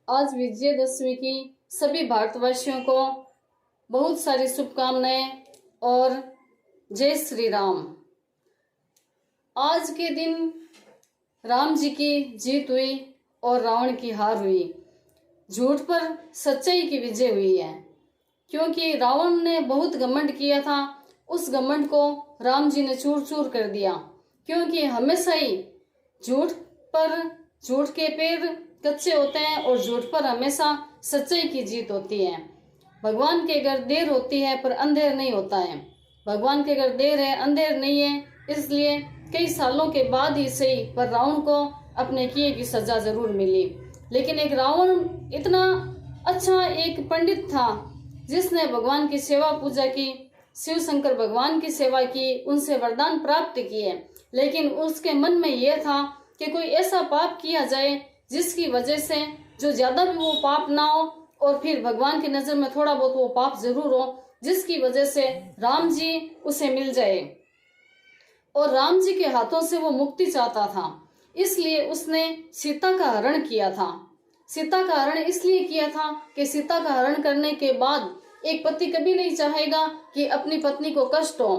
आज विजयदशमी की सभी भारतवासियों को बहुत सारी शुभकामनाएं और जय श्री राम। आज के दिन राम जी की जीत हुई और रावण की हार हुई। झूठ पर सच्चाई की विजय हुई है, क्योंकि रावण ने बहुत घमंड किया था। उस घमंड को राम जी ने चूर चूर कर दिया, क्योंकि हमेशा ही झूठ के पैर कच्चे होते हैं और झूठ पर हमेशा सच्चाई की जीत होती है। भगवान के घर देर होती है पर अंधेर नहीं होता है। भगवान के घर देर है, अंधेर नहीं है। इसलिए कई सालों के बाद ही सही पर रावण को अपने किए की सजा जरूर मिली। लेकिन एक रावण इतना अच्छा एक पंडित था जिसने भगवान की सेवा पूजा की, शिव शंकर भगवान की सेवा की, उनसे वरदान प्राप्त किए। लेकिन उसके मन में यह था कि कोई ऐसा पाप किया जाए जिसकी वजह से जो ज्यादा भी वो पाप ना हो और फिर भगवान की नजर में थोड़ा बहुत वो पाप जरूर हो, जिसकी वजह से राम जी उसे मिल जाए। और राम जी के हाथों से वो मुक्ति चाहता था, इसलिए उसने सीता का हरण किया था। सीता का हरण इसलिए किया था कि सीता का हरण करने के बाद एक पति कभी नहीं चाहेगा कि अपनी पत्नी को कष्ट हो,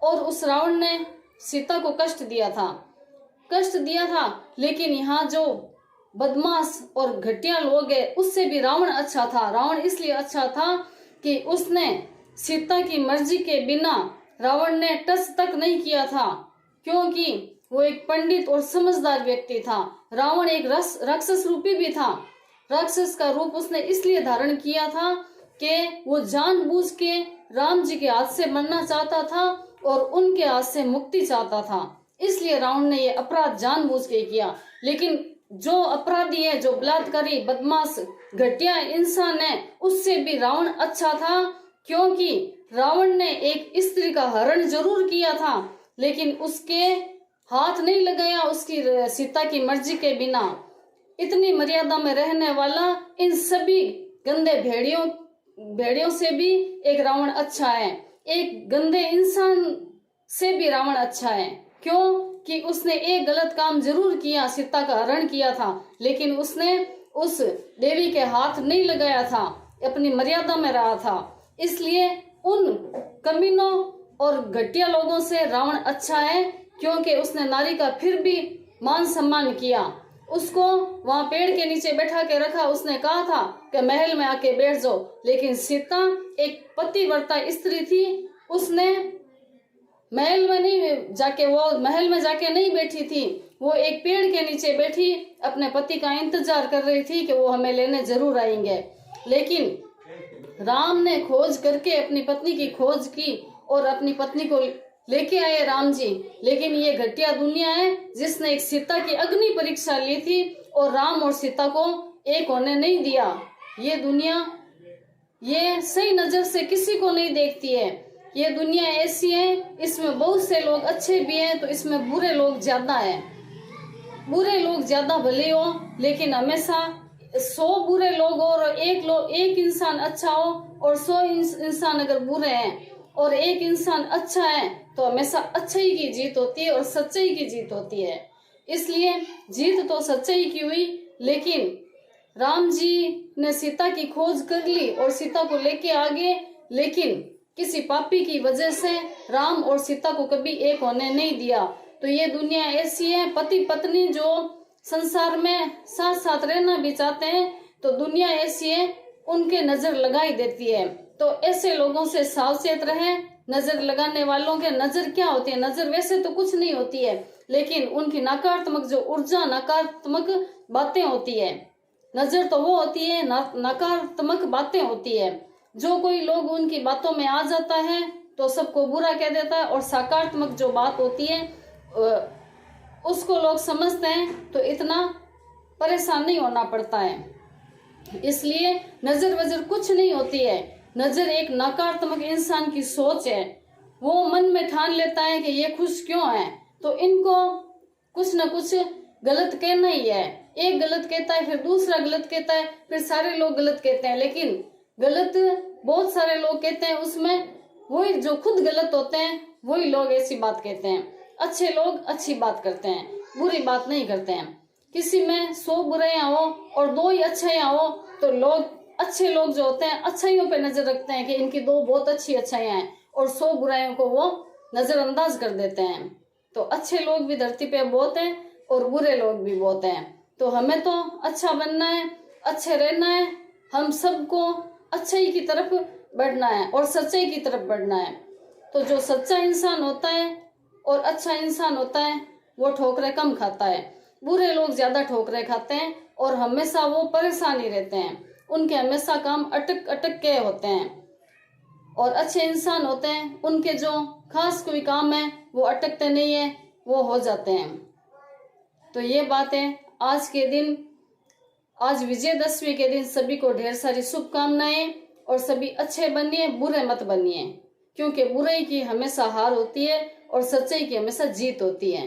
और उस रावण ने सीता को कष्ट दिया था। लेकिन यहाँ जो बदमाश और घटिया लोग है उससे भी रावण अच्छा था। रावण इसलिए अच्छा था कि उसने सीता की मर्जी के बिना रावण ने टच तक नहीं किया था, क्योंकि वो एक पंडित और समझदार व्यक्ति था। रावण एक राक्षस रूपी भी था। राक्षस का रूप उसने इसलिए धारण किया था कि वो जानबूझ के राम जी के हाथ से मरना चाहता था और उनके हाथ से मुक्ति चाहता था। इसलिए रावण ने ये अपराध जानबूझ के किया। लेकिन जो अपराधी है, जो बलात्कारी बदमाश घटिया इंसान है, उससे भी रावण अच्छा था, क्योंकि रावण ने एक स्त्री का हरण जरूर किया था लेकिन उसके हाथ नहीं लगाया उसकी सीता की मर्जी के बिना। इतनी मर्यादा में रहने वाला इन सभी गंदे भेड़ियों से भी एक रावण अच्छा है। एक गंदे इंसान से भी रावण अच्छा है, क्यों कि उसने एक गलत काम जरूर किया, सीता का हरण किया था, लेकिन उसने उस देवी के हाथ नहीं लगाया था, अपनी मर्यादा में रहा था। इसलिए उन कमीनों और घटिया लोगों से रावण अच्छा है, क्योंकि उसने नारी का फिर भी मान सम्मान किया। उसको वहां पेड़ के नीचे बैठा के रखा। उसने कहा था कि महल में आके बैठ जाओ, लेकिन सीता एक पतिव्रता स्त्री थी। उसने महल में जाके नहीं बैठी थी, वो एक पेड़ के नीचे बैठी अपने पति का इंतजार कर रही थी कि वो हमें लेने जरूर आएंगे। लेकिन राम ने खोज करके अपनी पत्नी की खोज की और अपनी पत्नी को लेके आए राम जी। लेकिन ये घटिया दुनिया है जिसने एक सीता की अग्नि परीक्षा ली थी और राम और सीता को एक होने नहीं दिया। ये दुनिया ये सही नजर से किसी को नहीं देखती है। ये दुनिया ऐसी है, इसमें बहुत से लोग अच्छे भी हैं तो इसमें बुरे लोग ज्यादा हैं। बुरे लोग ज्यादा भले हो, लेकिन हमेशा 100 बुरे लोग हो और एक इंसान अच्छा हो, और 100 इंसान अगर बुरे हैं और एक इंसान अच्छा है तो हमेशा अच्छाई की जीत होती है और सच्चाई की जीत होती है। इसलिए जीत तो सच्चाई की हुई, लेकिन राम जी ने सीता की खोज कर ली और सीता को लेके आ गए। लेकिन किसी पापी की वजह से राम और सीता को कभी एक होने नहीं दिया। तो ये दुनिया ऐसी है, पति पत्नी जो संसार में साथ साथ रहना भी चाहते हैं तो दुनिया ऐसी है, उनके नजर लगाई देती है। तो ऐसे लोगों से सावचेत रहें। नजर लगाने वालों के नजर क्या होती है? नजर वैसे तो कुछ नहीं होती है, लेकिन उनकी नकारात्मक जो ऊर्जा, नकारात्मक बातें होती है। नजर तो वो होती है, नकारात्मक बातें होती है। जो कोई लोग उनकी बातों में आ जाता है तो सबको बुरा कह देता है, और सकारात्मक जो बात होती है उसको लोग समझते हैं तो इतना परेशान नहीं होना पड़ता है। इसलिए नजर वजर कुछ नहीं होती है। नजर एक नकारात्मक इंसान की सोच है। वो मन में ठान लेता है कि ये खुश क्यों है, तो इनको कुछ न कुछ गलत कहना ही है। एक गलत कहता है, फिर दूसरा गलत कहता है, फिर सारे लोग गलत कहते हैं। लेकिन गलत बहुत सारे लोग कहते हैं, उसमें वही जो खुद गलत होते हैं वही लोग ऐसी बात कहते हैं। अच्छे लोग अच्छी बात करते हैं, बुरी बात नहीं करते हैं। किसी में 100 बुराइयां हो और 2 ही अच्छाइयां हो तो अच्छे लोग जो होते हैं अच्छाइयों पे नजर रखते हैं कि इनकी 2 बहुत अच्छी अच्छाइयां हैं, और 100 बुराइयों को वो नजरअंदाज कर देते हैं। तो अच्छे लोग भी धरती पे बहुत हैं और बुरे लोग भी बहुत हैं। तो हमें तो अच्छा बनना है, अच्छे रहना है, हम सबको अच्छाई की तरफ बढ़ना है और सच्चाई की तरफ बढ़ना है। तो जो सच्चा इंसान होता है और अच्छा इंसान होता है वो ठोकरें कम खाता है। बुरे लोग ज्यादा ठोकरें खाते हैं और हमेशा वो परेशान ही रहते हैं, उनके हमेशा काम अटक अटक के होते हैं। और अच्छे इंसान होते हैं, उनके जो खास कोई काम है वो अटकते नहीं है, वो हो जाते हैं। तो ये बातें आज के दिन, आज विजयदशमी के दिन सभी को ढेर सारी शुभकामनाएं, और सभी अच्छे बनिए, बुरे मत बनिए, क्योंकि बुराई की हमेशा हार होती है और सच्चाई की हमेशा जीत होती है।